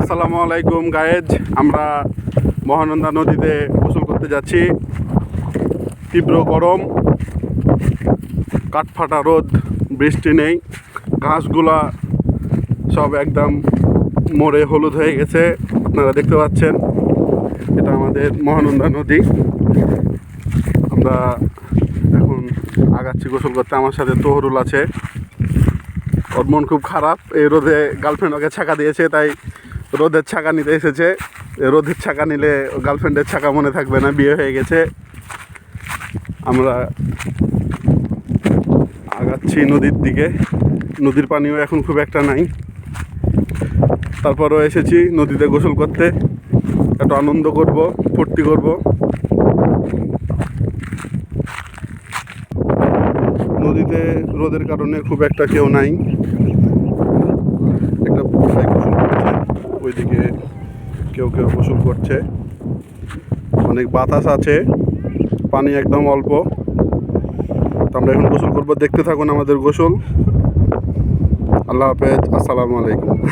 আসসালামু আলাইকুম গায়েজ, আমরা মহানন্দা নদীতে গোসল করতে যাচ্ছি। তীব্র গরম, কাঠফাটা রোদ, বৃষ্টি নেই, ঘাসগুলা সব একদম মরে হলুদ হয়ে গেছে। আপনারা দেখতে পাচ্ছেন, এটা আমাদের মহানন্দা নদী। আমরা এখন আগাচ্ছি গোসল করতে। আমার সাথে তহরুল আছে, ওর মন খুব খারাপ। এই রোদে গার্লফ্রেন্ড ওকে ছাকা দিয়েছে, তাই রোদের ছাকা নিতে এসেছে। রোদের ছাকা নিলে গার্লফ্রেন্ডের ছাকা মনে থাকবে না, বিয়ে হয়ে গেছে। আমরা আগাচ্ছি নদীর দিকে। নদীর পানিও এখন খুব একটা নাই, তারপরও এসেছি নদীতে গোসল করতে। একটু আনন্দ করব, ফুর্তি করব। নদীতে রোদের কারণে খুব একটা কেউ নাই। একটা ভাই গোসল করছে, ওইদিকে কেউ কেউ গোসল করছে। অনেক বাতাস আছে, পানি একদম অল্প। তো আমরা এখন গোসল করবো, দেখতে থাকুন আমাদের গোসল। আল্লাহ হাফেজ, আসসালামু আলাইকুম।